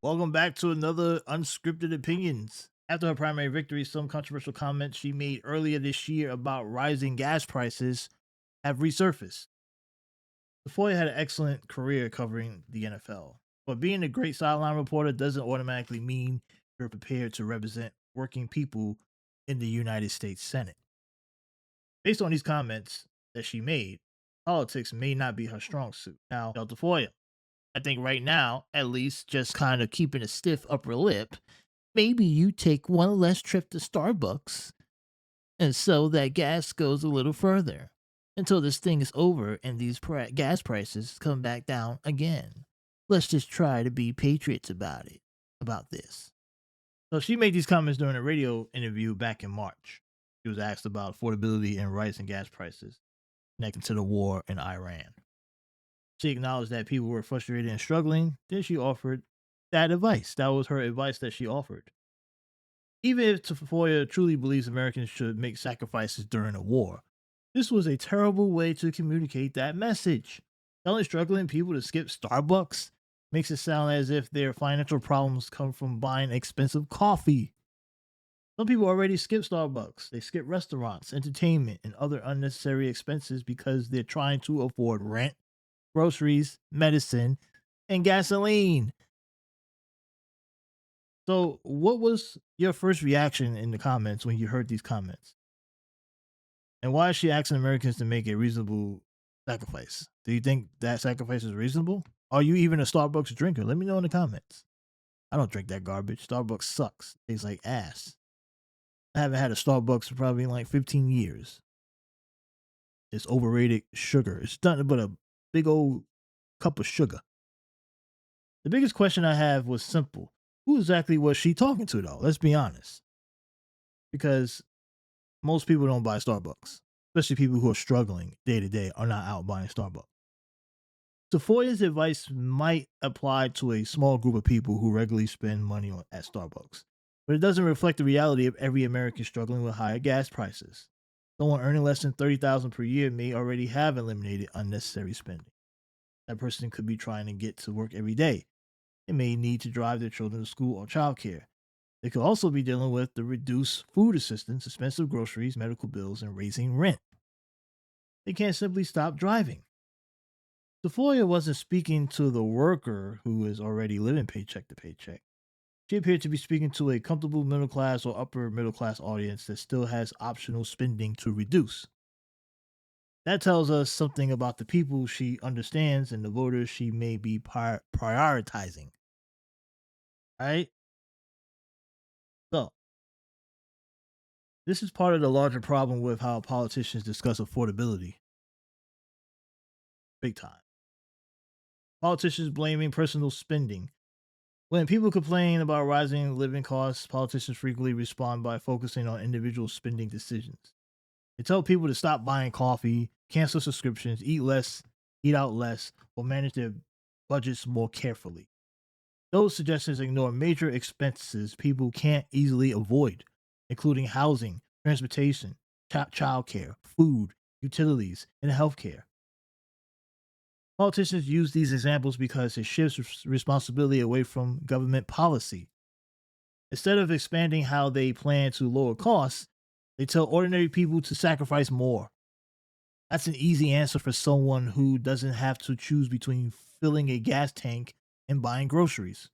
Welcome back to another Unscripted Opinions. After her primary victory, some controversial comments she made earlier this year about rising gas prices have resurfaced. Tafoya had an excellent career covering the NFL, but being a great sideline reporter doesn't automatically mean you're prepared to represent working people in the United States Senate. Based on these comments that she made, politics may not be her strong suit. Now, Tafoya, I think right now, at least, just kind of keeping a stiff upper lip. Maybe you take one less trip to Starbucks, and so that gas goes a little further until this thing is over and these gas prices come back down again. Let's just try to be patriots about this. So she made these comments during a radio interview back in March. She was asked about affordability and rising gas prices connected to the war in Iran. She acknowledged that people were frustrated and struggling. Then she offered that advice. That was her advice that she offered. Even if Tafoya truly believes Americans should make sacrifices during a war, this was a terrible way to communicate that message. Telling struggling people to skip Starbucks makes it sound as if their financial problems come from buying expensive coffee. Some people already skip Starbucks. They skip restaurants, entertainment, and other unnecessary expenses because they're trying to afford rent, groceries, medicine, and gasoline. So, what was your first reaction in the comments when you heard these comments? And why is she asking Americans to make a reasonable sacrifice? Do you think that sacrifice is reasonable? Are you even a Starbucks drinker? Let me know in the comments. I don't drink that garbage. Starbucks sucks. Tastes like ass. I haven't had a Starbucks for probably like 15 years. It's overrated sugar. It's nothing but a big old cup of sugar. The biggest question I have was simple. Who exactly was she talking to, though? Let's be honest. Because most people don't buy Starbucks, especially people who are struggling day to day are not out buying Starbucks. Tafoya's advice might apply to a small group of people who regularly spend money at Starbucks, but it doesn't reflect the reality of every American struggling with higher gas prices. Someone earning less than $30,000 per year may already have eliminated unnecessary spending. That person could be trying to get to work every day. They may need to drive their children to school or childcare. They could also be dealing with the reduced food assistance, expensive groceries, medical bills, and raising rent. They can't simply stop driving. Tafoya wasn't speaking to the worker who is already living paycheck to paycheck. She appeared to be speaking to a comfortable middle class or upper middle class audience that still has optional spending to reduce. That tells us something about the people she understands and the voters she may be prioritizing. All right? So, this is part of the larger problem with how politicians discuss affordability. Big time. Politicians blaming personal spending. When people complain about rising living costs, politicians frequently respond by focusing on individual spending decisions. They tell people to stop buying coffee, cancel subscriptions, eat less, eat out less, or manage their budgets more carefully. Those suggestions ignore major expenses people can't easily avoid, including housing, transportation, childcare, food, utilities, and healthcare. Politicians use these examples because it shifts responsibility away from government policy. Instead of expanding how they plan to lower costs, they tell ordinary people to sacrifice more. That's an easy answer for someone who doesn't have to choose between filling a gas tank and buying groceries.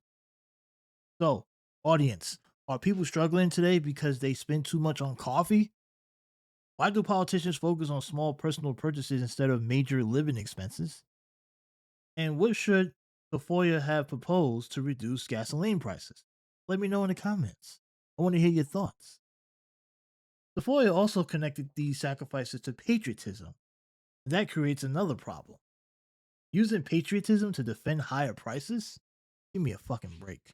So, audience, are people struggling today because they spend too much on coffee? Why do politicians focus on small personal purchases instead of major living expenses? And what should Tafoya have proposed to reduce gasoline prices? Let me know in the comments. I want to hear your thoughts. Tafoya also connected these sacrifices to patriotism. That creates another problem. Using patriotism to defend higher prices? Give me a fucking break.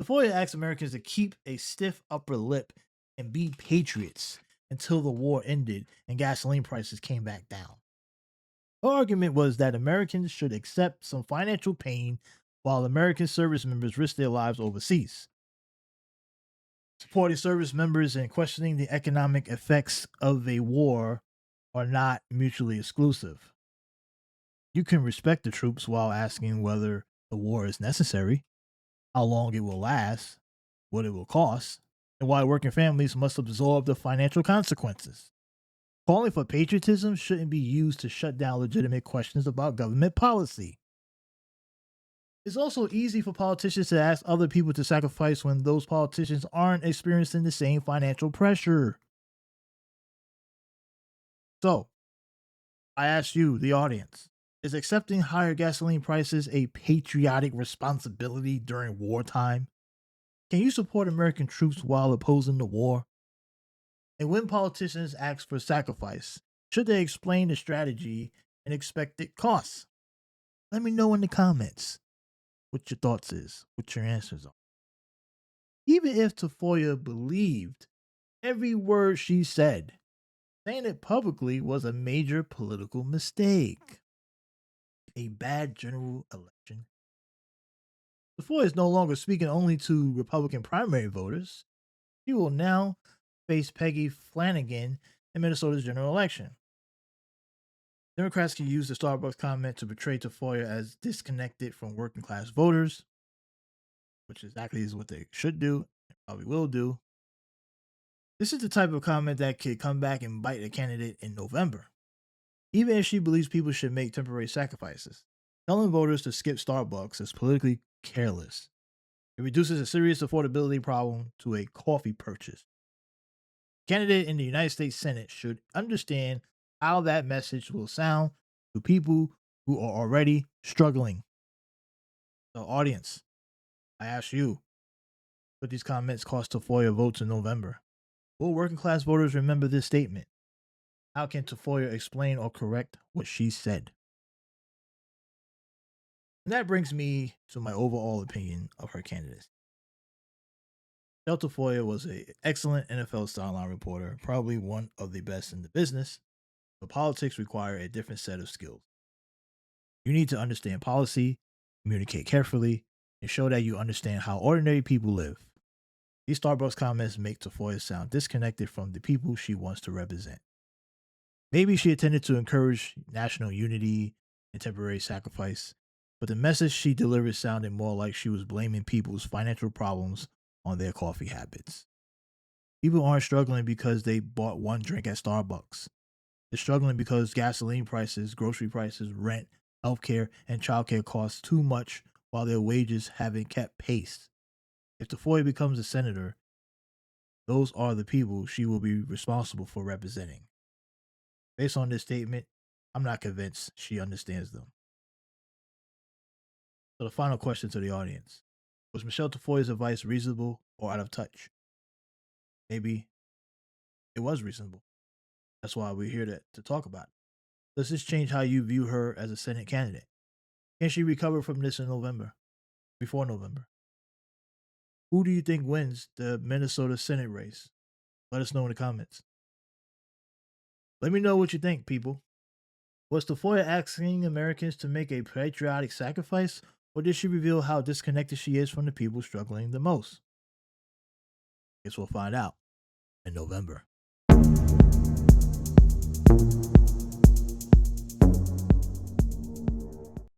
Tafoya asked Americans to keep a stiff upper lip and be patriots until the war ended and gasoline prices came back down. Her argument was that Americans should accept some financial pain while American service members risk their lives overseas. Supporting service members and questioning the economic effects of a war are not mutually exclusive. You can respect the troops while asking whether the war is necessary. how long it will last, what it will cost, and why working families must absorb the financial consequences. Calling for patriotism shouldn't be used to shut down legitimate questions about government policy. It's also easy for politicians to ask other people to sacrifice when those politicians aren't experiencing the same financial pressure. So, I ask you, the audience, is accepting higher gasoline prices a patriotic responsibility during wartime? Can you support American troops while opposing the war? And when politicians ask for sacrifice, should they explain the strategy and expected costs? Let me know in the comments what your thoughts is, what your answers are. Even if Tafoya believed every word she said, saying it publicly was a major political mistake. A bad general election. Tafoya is no longer speaking only to Republican primary voters. She will now face Peggy Flanagan in Minnesota's general election. Democrats can use the Starbucks comment to portray Tafoya as disconnected from working class voters, which exactly is what they should do and probably will do. This is the type of comment that could come back and bite a candidate in November. Even if she believes people should make temporary sacrifices, telling voters to skip Starbucks is politically careless. It reduces a serious affordability problem to a coffee purchase. Candidate in the United States Senate should understand how that message will sound to people who are already struggling. The audience, I ask you, could these comments cost Tafoya votes in November? Will working class voters remember this statement? How can Tafoya explain or correct what she said? And that brings me to my overall opinion of her candidacy. Michele Tafoya was an excellent NFL sideline reporter, probably one of the best in the business, but politics require a different set of skills. You need to understand policy, communicate carefully, and show that you understand how ordinary people live. These Starbucks comments make Tafoya sound disconnected from the people she wants to represent. Maybe she intended to encourage national unity and temporary sacrifice, but the message she delivered sounded more like she was blaming people's financial problems on their coffee habits. People aren't struggling because they bought one drink at Starbucks. They're struggling because gasoline prices, grocery prices, rent, healthcare, and childcare costs too much while their wages haven't kept pace. If Tafoya becomes a senator, those are the people she will be responsible for representing. Based on this statement, I'm not convinced she understands them. So the final question to the audience. Was Michele Tafoya's advice reasonable or out of touch? Maybe it was reasonable. That's why we're here to talk about it. Does this change how you view her as a Senate candidate? Can she recover from this in November? Before November? Who do you think wins the Minnesota Senate race? Let us know in the comments. Let me know what you think, people. Was Tafoya asking Americans to make a patriotic sacrifice, or did she reveal how disconnected she is from the people struggling the most? Guess we'll find out in November.